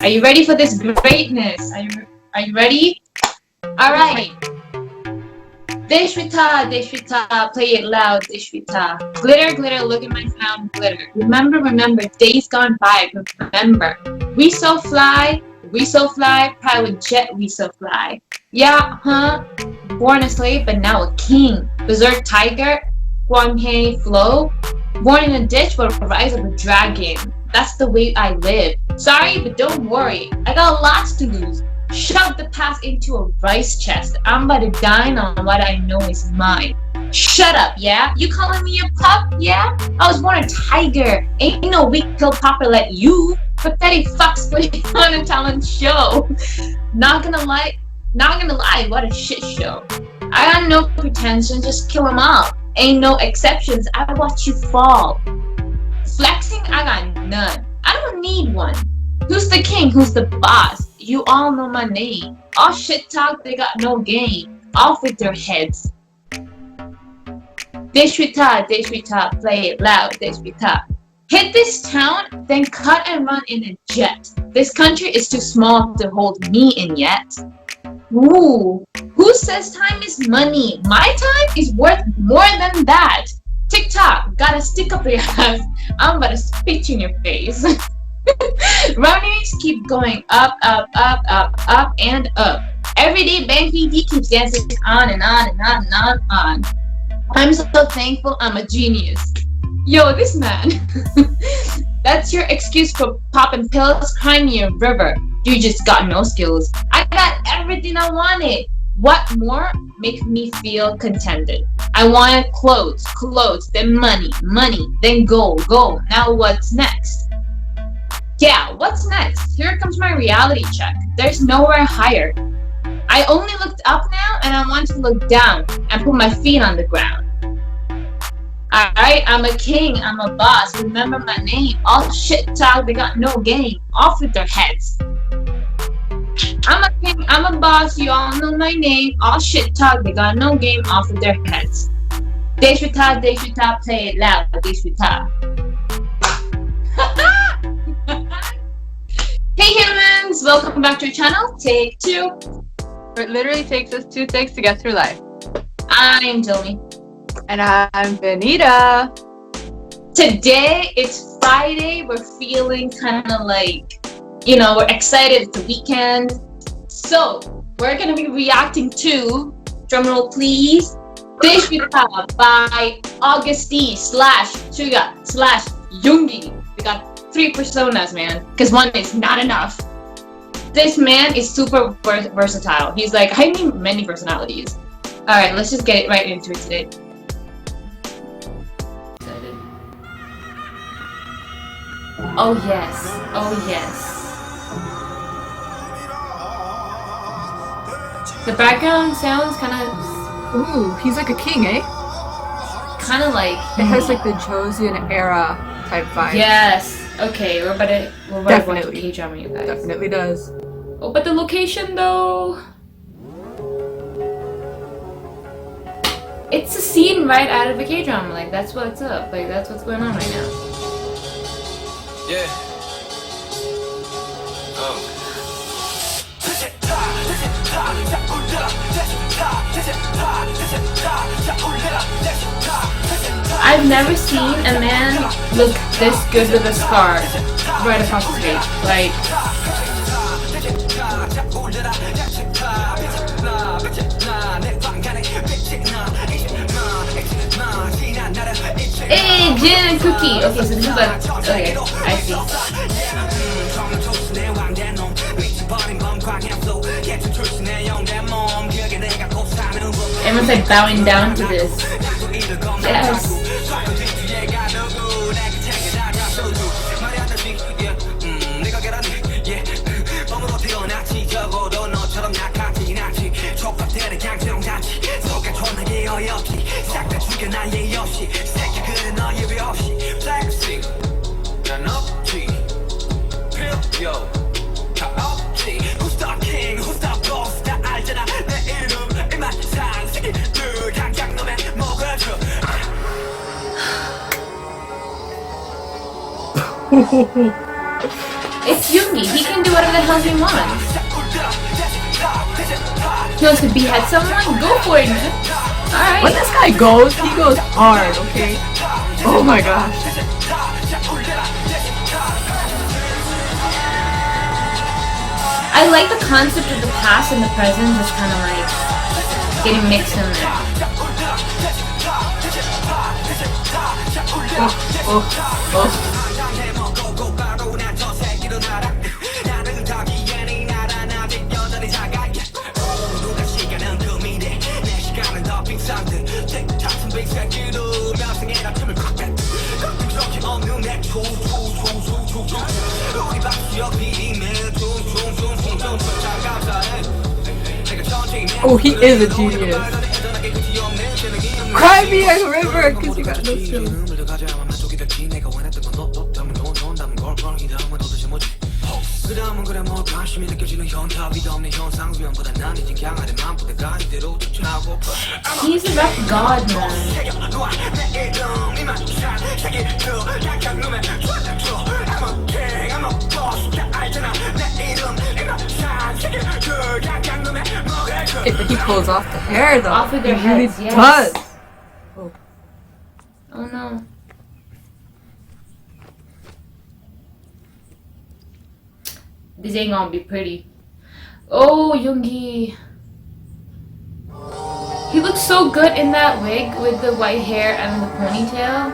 Are you ready for this greatness? Are you ready? Alright. Daechwita, Daechwita, play it loud, Daechwita. Glitter, glitter, look at my sound, glitter. Remember, remember, days gone by, remember. We so fly, private jet, we so fly. Yeah, huh? Born a slave, but now a king. Berserk tiger, Gwanghae flow. Born in a ditch, but rise of a dragon. That's the way I live. Sorry, but don't worry. I got lots to lose. Shove the past into a rice chest. I'm about to dine on what I know is mine. Shut up, yeah? You calling me a pup, yeah? I was born a tiger. Ain't no weak pill popper like you. Pathetic fucks putting on a talent show. Not gonna lie, what a shit show. I got no pretensions, just kill 'em all. Ain't no exceptions, I watch you fall. Flexing, I got none. I don't need one. Who's the king? Who's the boss? You all know my name. All shit talk, they got no game. Off with their heads. Daechwita, Daechwita, play it loud, Daechwita. Hit this town, then cut and run in a jet. This country is too small to hold me in yet. Ooh, who says time is money? My time is worth more than that. TikTok, gotta stick up your ass. I'm about to spit in your face. Revenues keep going up, up, up, up, up, and up. Everyday bank PD keeps dancing on and on and on and on and on. I'm so thankful I'm a genius. Yo, this man. That's your excuse for popping pills, crying in your river. You just got no skills. I got everything I wanted. What more makes me feel contented? I wanted clothes, clothes, then money, money, then gold, gold. Now what's next? Yeah, what's next? Here comes my reality check. There's nowhere higher. I only looked up now and I want to look down and put my feet on the ground. Alright, I'm a king, I'm a boss, remember my name. All shit talk, they got no game. Off with their heads. I'm a king, I'm a boss, you all know my name. All shit talk, they got no game. Off with their heads. Daechwita, Daechwita, play it loud, Daechwita. Hey humans, welcome back to our channel. Take 2. It literally takes us 2 takes to get through life. I'm Dilmi. And I'm Venita. Today, it's Friday. We're feeling kind of like, you know, we're excited. It's the weekend. So, we're going to be reacting to, drumroll please, Daechwita by Agust / Suga / Yoongi. We got 3 personas, man, because 1 is not enough. This man is super versatile. He's like, I need many personalities. Alright, let's just get right into it today. Oh yes, oh yes. The background sounds kind of... Ooh, he's like a king, eh? Kind of like... It has like the Joseon era type vibe. Yes. Okay, we're about to watch the K-drama, you guys. Definitely does. Oh, but the location though... It's a scene right out of a K-drama, like that's what's up, like that's what's going on right now. Yeah. I've never seen a man look this good with a scar right across the face. Like, hey, Jin and Cookie. Okay, so this is like, okay, I see. Everyone's like bowing down to this. Yes. It's Yoongi. He can do whatever the hell he wants. He wants to behead someone? Go for it, man. Alright. When this guy goes, he goes hard, okay? Oh my gosh. I like the concept of the past and the present just kind of like getting mixed in there. Oh. Oh, he is a genius. Cry me a river, cause you got no skills. He's a rap god, man. Okay, but he pulls off the hair though. Off of their he really heads, yes. does. Oh. Oh no. This ain't gonna be pretty. Oh, Yoongi. He looks so good in that wig with the white hair and the ponytail.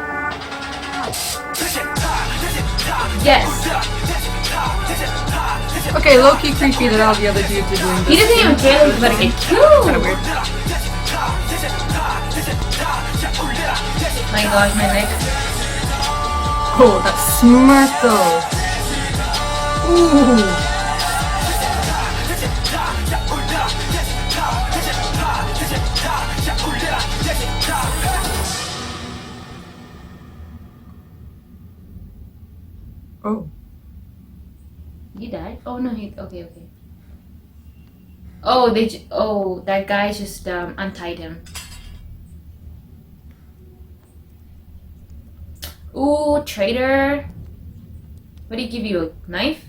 Yes. Okay, low-key creepy that all the other dudes are doing this. He doesn't even care that he's about to get killed. Kinda weird. My gosh, my neck. Oh, that smirk though. Ooh. Oh. He died? Oh no, he. Okay. Oh, oh, that guy just untied him. Ooh, traitor. What did he give you? A knife?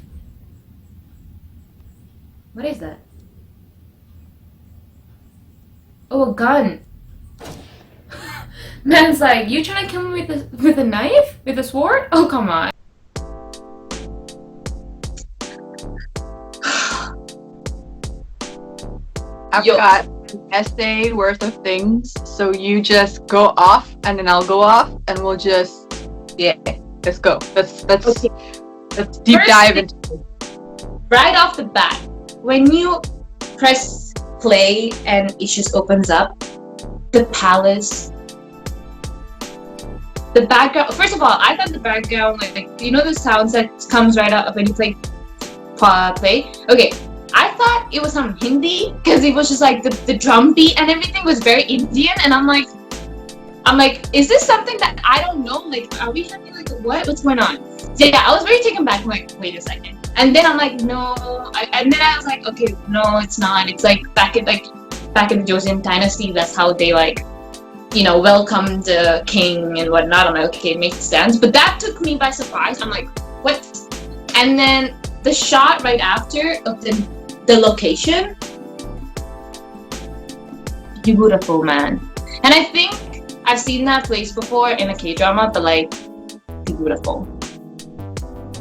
What is that? Oh, a gun. Man's like, you trying to kill me with a knife? With a sword? Oh, come on. I've got an essay worth of things, so you just go off and then I'll go off and we'll just, yeah, let's go. Let's deep dive into it. Right off the bat, when you press play and it just opens up, the palace, the background, first of all, I thought the background, like, you know the sounds that comes right out when you play? Okay. I thought it was some Hindi because it was just like the drum beat and everything was very Indian, and I'm like, is this something that I don't know? Like, are we having like what's going on? So yeah, I was very taken back. I'm like, wait a second, and then I'm like, no, and then I was like, okay, no, it's not. It's like back in the Joseon dynasty. That's how they like, you know, welcomed the king and whatnot. I'm like, okay, it makes sense. But that took me by surprise. I'm like, what? And then the shot right after of the location, beautiful, man. And I think I've seen that place before in a K-drama, but like, beautiful.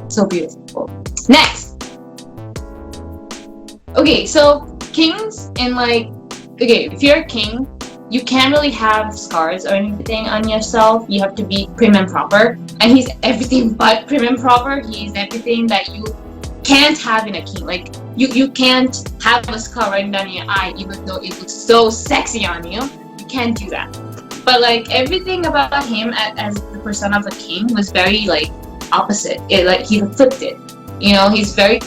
So beautiful. Next! Okay, so kings in like, okay, if you're a king, you can't really have scars or anything on yourself. You have to be prim and proper. And he's everything but prim and proper. He's everything that you can't have in a king. Like, you can't have a scar right down your eye even though it looks so sexy on you. You can't do that. But like everything about him as the persona of a king was very like opposite. It like he flipped it. You know, he's very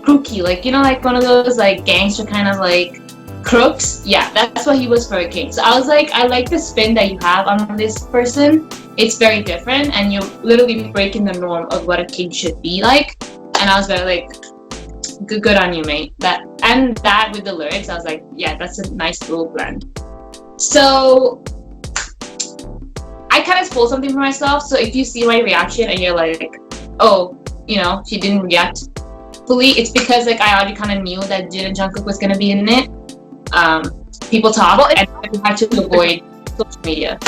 crooky, like, you know, like one of those like gangster kind of like crooks. Yeah, that's what he was for a king. So I was like, I like the spin that you have on this person. It's very different and you're literally breaking the norm of what a king should be like. And I was very like, good on you, mate. That with the lyrics, I was like, yeah, that's a nice little blend. So I kind of spoiled something for myself. So if you see my reaction and you're like, oh, you know, she didn't react fully. It's because like I already kind of knew that Jin and Jungkook was gonna be in it. People talk, Well, and I had to avoid social media.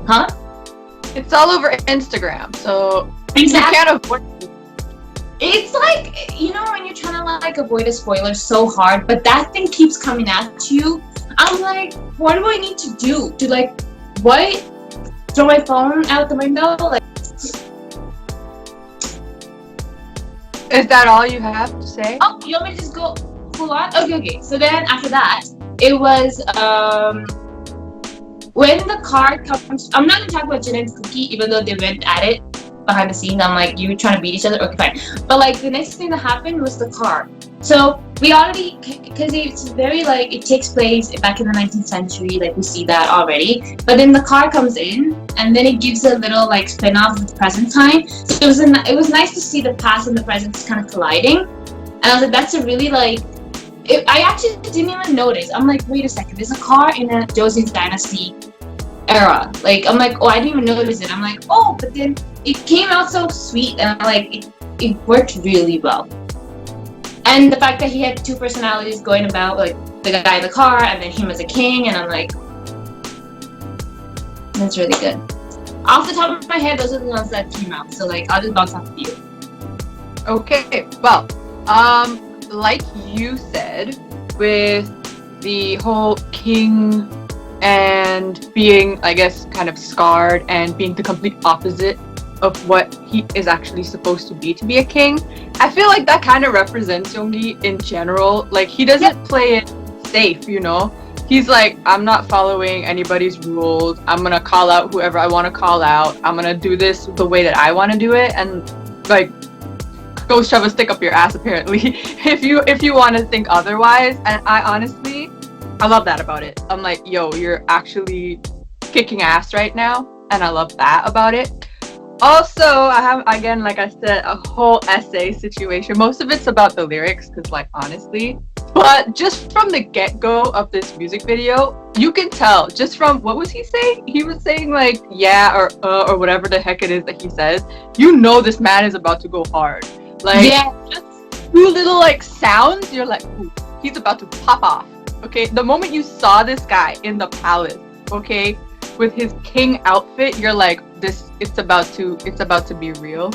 Huh? It's all over Instagram, so Exactly. you can't avoid. It's like, you know, when you're trying to like avoid a spoiler so hard, but that thing keeps coming at you. I'm like, what do I need to do? To like, what? Throw my phone out the window? Like, Is that all you have to say? oh, you want me to just go full on? Okay. So then after that, it was when the card comes. I'm not gonna talk about Jin and Cookie, even though they went at it behind the scenes. I'm like, you trying to beat each other? Okay, fine. But like the next thing that happened was the card. So we already, because it's very like, it takes place back in the 19th century, like we see that already. But then the car comes in, and then it gives a little like spin-off of the present time. So it was nice to see the past and the present kind of colliding. And I was like, that's a really like, I actually didn't even notice. I'm like, wait a second, there's a car in a Joseon Dynasty era. Like, I'm like, oh, I didn't even notice it. I'm like, oh, but then it came out so sweet, and like it worked really well. And the fact that he had two personalities going about, like the guy in the car and then him as a king, and I'm like, that's really good. Off the top of my head, those are the ones that came out. So like, I'll just bounce off of you. Okay, well, like you said, with the whole king and being, I guess, kind of scarred and being the complete opposite of what he is actually supposed to be a king, I feel like that kind of represents Yoongi in general. Like, he doesn't play it safe, you know? He's like, I'm not following anybody's rules. I'm gonna call out whoever I want to call out. I'm gonna do this the way that I want to do it, and like, go shove a stick up your ass, apparently, if you want to think otherwise. And I honestly, I love that about it. I'm like, yo, you're actually kicking ass right now, and I love that about it. Also, I have, again, like I said, a whole essay situation. Most of it's about the lyrics, because like, honestly, but just from the get-go of this music video, you can tell just from, what was he saying? He was saying like, yeah, or whatever the heck it is that he says. You know this man is about to go hard. Like, Yeah. just two little like sounds, you're like, ooh, he's about to pop off. Okay, the moment you saw this guy in the palace, okay, with his king outfit, you're like, it's about to be real.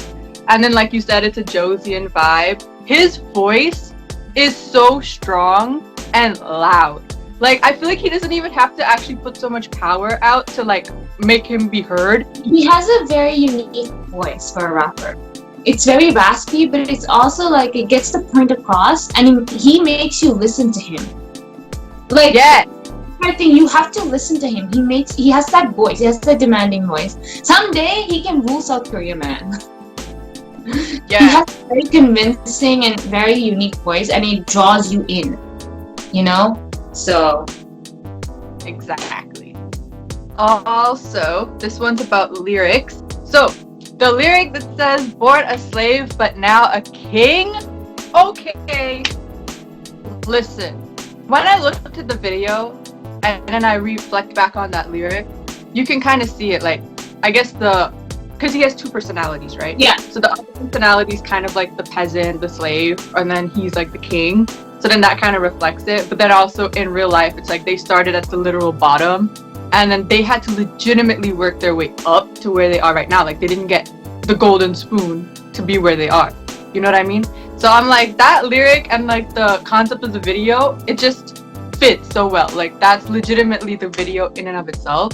And then, like you said, it's a Joseon vibe. His voice is so strong and loud. Like, I feel like he doesn't even have to actually put so much power out to like make him be heard. He has a very unique voice for a rapper. It's very raspy, but it's also like, it gets the point across, and he makes you listen to him. Like, Yeah. I think you have to listen to him. He has that voice. He has that demanding voice. Someday he can rule South Korea, man. Yeah. He has a very convincing and very unique voice, and it draws you in. You know? So Exactly. Also, this one's about lyrics. So, the lyric that says, born a slave but now a king? Okay. Listen, when I looked at the video and then I reflect back on that lyric, you can kind of see it, like, I guess because he has two personalities, right? yeah. So the other personality is kind of like the peasant, the slave, and then he's like the king. So then that kind of reflects it. But then also in real life, it's like they started at the literal bottom, and then they had to legitimately work their way up to where they are right now. Like, they didn't get the golden spoon to be where they are. You know what I mean? So I'm like, that lyric and like the concept of the video, it just fits so well. Like, that's legitimately the video in and of itself.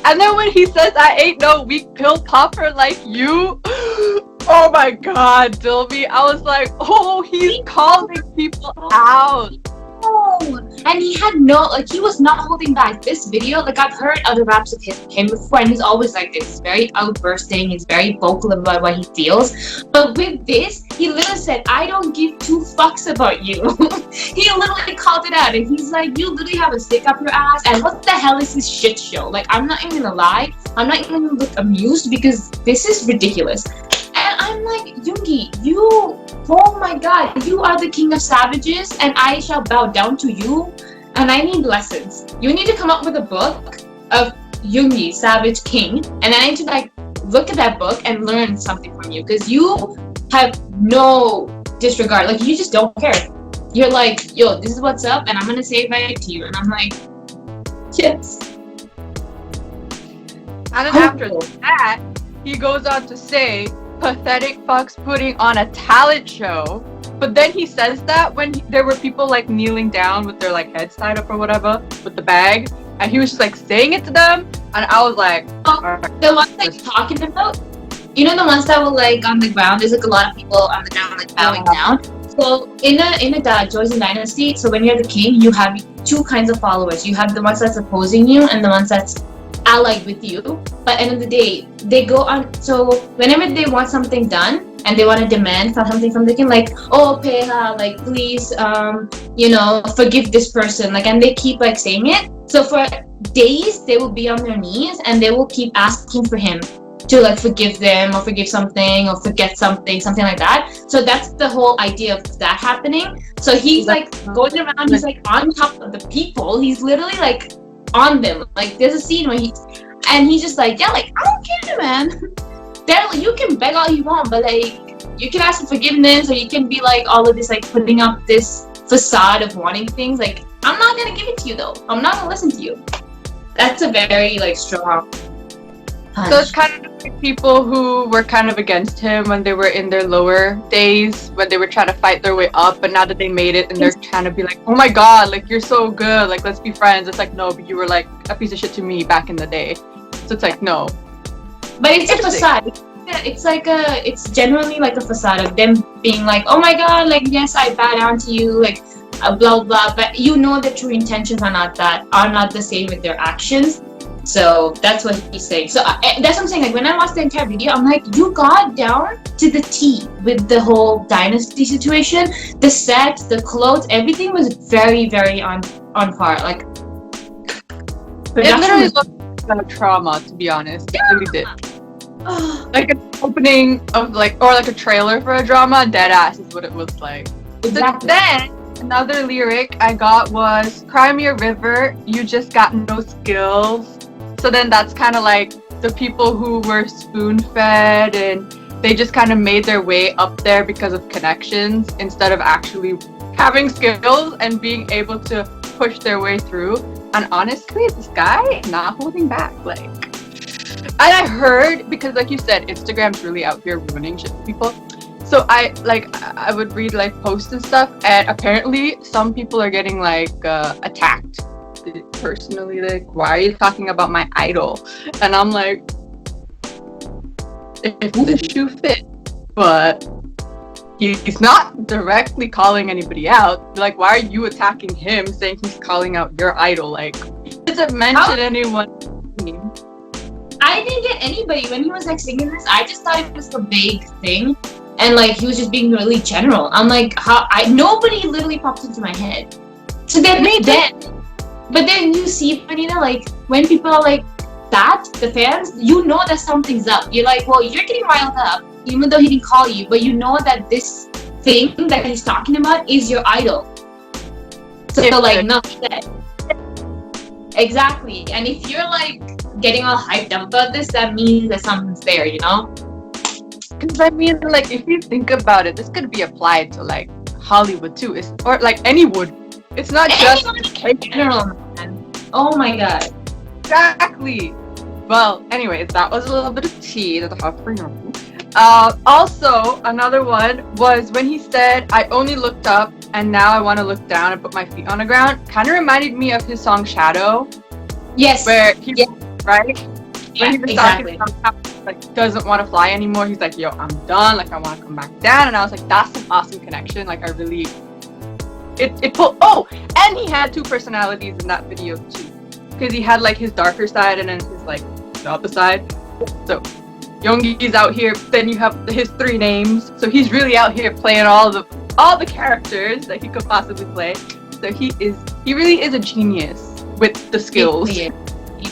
And then when he says, I ain't no weak pill popper like you, oh my god, Dilmi, I was like, oh, he's calling people out. Oh, and he had he was not holding back. This video, like, I've heard other raps of him before, and he's always like this. He's very outbursting, he's very vocal about what he feels. But with this, he literally said, I don't give two fucks about you. He literally called it out, and he's like, you literally have a stick up your ass, and what the hell is this shit show? Like, I'm not even gonna lie, I'm not even gonna look amused, because this is ridiculous. And I'm like, Yoongi, oh my god, you are the king of savages, and I shall bow down to you, and I need lessons. You need to come up with a book of Yoongi, Savage King, and I need to like look at that book and learn something from you, because you have no disregard. Like, you just don't care. You're like, yo, this is what's up, and I'm gonna say it right to you. And I'm like, yes. And then after that, he goes on to say, pathetic fucks putting on a talent show. But then he says that when there were people like kneeling down with their like heads tied up or whatever with the bag, and he was just like saying it to them, and I was like, the ones like talking about, you know, the ones that were like on the ground. There's like a lot of people on the ground like bowing down. So in a Joseon dynasty, so when you're the king, you have two kinds of followers. You have the ones that's opposing you and the ones that's allied with you. But end of the day, they go on. So whenever they want something done and they want to demand something from the king, like, oh, Peha, like, please, you know, forgive this person, like, and they keep like saying it. So for days, they will be on their knees and they will keep asking for him to like forgive them or forgive something or forget something like that. So that's the whole idea of that happening. So he's like going around, he's like on top of the people. He's literally like on them. Like, there's a scene where he's just like, yeah, like, I don't care, man. There, you can beg all you want, but like, you can ask for forgiveness, or you can be like all of this, like putting up this facade of wanting things. Like, I'm not gonna give it to you though. I'm not gonna listen to you. That's a very like strong punch. So it's kind of like people who were kind of against him when they were in their lower days, when they were trying to fight their way up, but now that they made it and they're trying to be like, oh my god, like, you're so good, like, let's be friends. It's like, no, but you were like a piece of shit to me back in the day. So it's like, no. But it's a facade. It's generally like a facade of them being like, oh my god, like, yes, I bow down to you, like, blah blah. But you know the true intentions are not the same with their actions. So that's what he's saying. So that's what I'm saying. Like, when I watched the entire video, I'm like, you got down to the T with the whole dynasty situation. The set, the clothes, everything was very, very on par. Like, it literally looked like a trauma, to be honest. It really did. Like an opening of like, or like a trailer for a drama, dead ass is what it looks like. Exactly. So then another lyric I got was, cry me a river, you just got no skills. So then that's kind of like the people who were spoon-fed and they just kind of made their way up there because of connections instead of actually having skills and being able to push their way through. And honestly, this guy not holding back, like. And I heard, because like you said, Instagram's really out here ruining shit for people. So I would read like posts and stuff, and apparently some people are getting like attacked personally. Like, why are you talking about my idol? And I'm like, if the shoe fits, but he's not directly calling anybody out. Like, why are you attacking him, saying he's calling out your idol? Like, he doesn't mention anyone. I didn't get anybody when he was like singing this. I just thought it was a vague thing, and like he was just being really general. I'm like, nobody literally popped into my head. So but then you see, Venita, like when people are like that, the fans, you know that something's up. You're like, well, you're getting riled up, even though he didn't call you, but you know that this thing that he's talking about is your idol. So like, no shit. Exactly. And if you're like getting all hyped up about this, that means that something's there, you know? Because I mean, like, if you think about it, this could be applied to like Hollywood too, or like anyone. It's not just in general, man. Oh my god. Exactly. Well, anyways, that was a little bit of tea that I have for you. Also, another one was when he said, I only looked up and now I want to look down and put my feet on the ground. Kind of reminded me of his song Shadow. Yes. Where he, right? Yeah, when he was exactly. talking about, like, doesn't want to fly anymore. He's like, yo, I'm done. Like, I want to come back down. And I was like, that's an awesome connection. Like, I really, it pulled, oh, and he had two personalities in that video too. Because he had like his darker side and then his like the other side. So Yoongi's out here, then you have his three names. So he's really out here playing all the characters that he could possibly play. So he really is a genius with the skills. He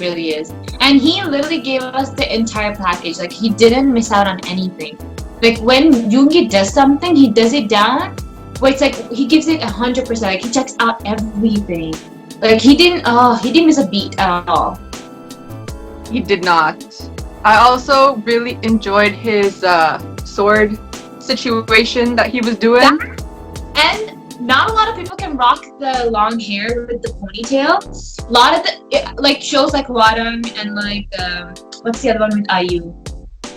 really is. And he literally gave us the entire package. Like, he didn't miss out on anything. Like, when Yoongi does something, he does it down, where it's like he gives it 100%. Like, he checks out everything. Like, he didn't miss a beat at all. He did not. I also really enjoyed his sword situation that he was doing. And not a lot of people can rock the long hair with the ponytail. A lot of the shows like Warang and what's the other one with IU?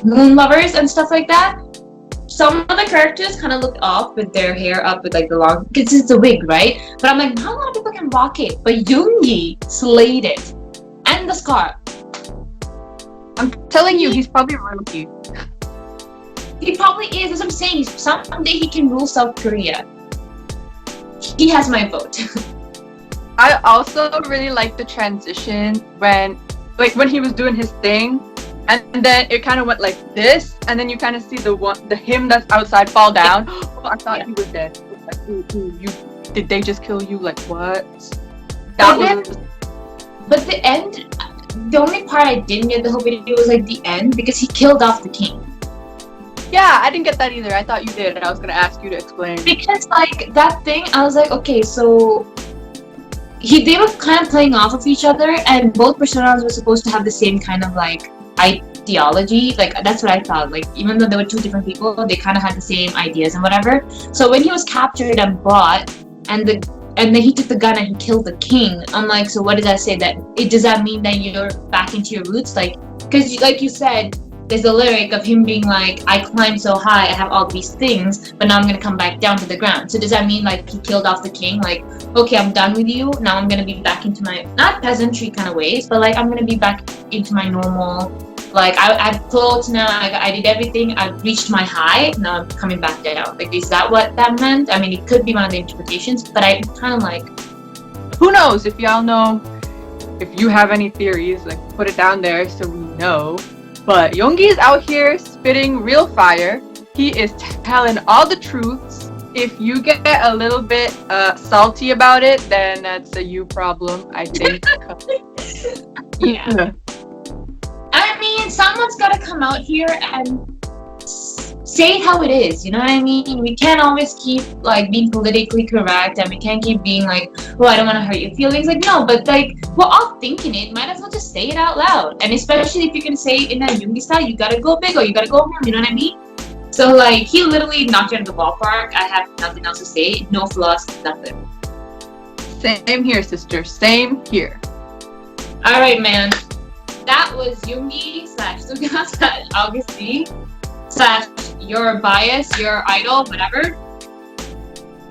Moon Lovers and stuff like that. Some of the characters kind of look off with their hair up with the long, because it's a wig, right? But I'm like, not a lot of people can rock it. But Yoongi slayed it. And the scarf. I'm telling you, he's probably royalty. He probably is. As I'm saying, someday he can rule South Korea. He has my vote. I also really like the transition when he was doing his thing, and then it kind of went like this, and then you kind of see the him that's outside fall down. Oh, I thought he was dead. Like, ooh, did they just kill you? Like what? But the end, the only part I didn't get the whole video was the end, because he killed off the king. Yeah, I didn't get that either. I thought you did, and I was gonna ask you to explain. Because that thing, I was like, okay, so they were kind of playing off of each other, and both personas were supposed to have the same kind of ideology. That's what I thought. Even though they were two different people, they kind of had the same ideas and whatever. So when he was captured and brought, and then he took the gun and he killed the king, I'm like, so what does that say? Does that mean that you're back into your roots? Because like you said, there's a lyric of him being like, I climbed so high, I have all these things, but now I'm gonna come back down to the ground. So does that mean he killed off the king? Okay, I'm done with you. Now I'm gonna be back into my, not peasantry kind of ways, but I'm gonna be back into my normal, I have clothes now, I did everything, I've reached my high, now I'm coming back down. Is that what that meant? I mean, it could be one of the interpretations, but I'm kind of who knows? If y'all know, if you have any theories, put it down there so we know. But Yoongi is out here spitting real fire. He is telling all the truths. If you get a little bit salty about it, then that's a you problem, I think. Yeah. I mean, someone's got to come out here and say it how it is, you know what I mean? We can't always keep being politically correct, and we can't keep being oh, I don't want to hurt your feelings. No, but we're all thinking it, might as well just say it out loud. And especially if you're gonna say it in that Yoongi style, you gotta go big or you gotta go home, you know what I mean? So he literally knocked you out of the ballpark. I have nothing else to say. No flaws, nothing. Same here, sister. Same here. Alright, man. That was Yoongi / Suga / Agust / your bias, your idol, whatever.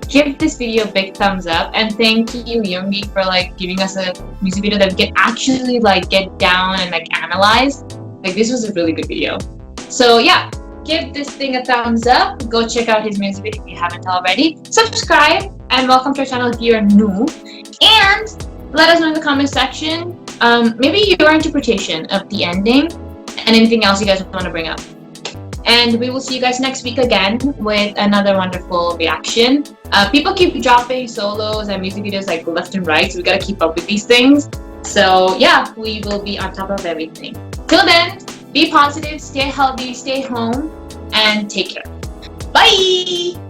Give this video a big thumbs up, and thank you, Yoongi, for giving us a music video that we can actually get down and analyze. This was a really good video. So yeah, give this thing a thumbs up. Go check out his music video if you haven't already. Subscribe and welcome to our channel if you are new. And let us know in the comment section maybe your interpretation of the ending and anything else you guys want to bring up. And we will see you guys next week again with another wonderful reaction. People keep dropping solos and music videos left and right, so we gotta keep up with these things. So yeah, we will be on top of everything. Till then, be positive, stay healthy, stay home, and take care. Bye!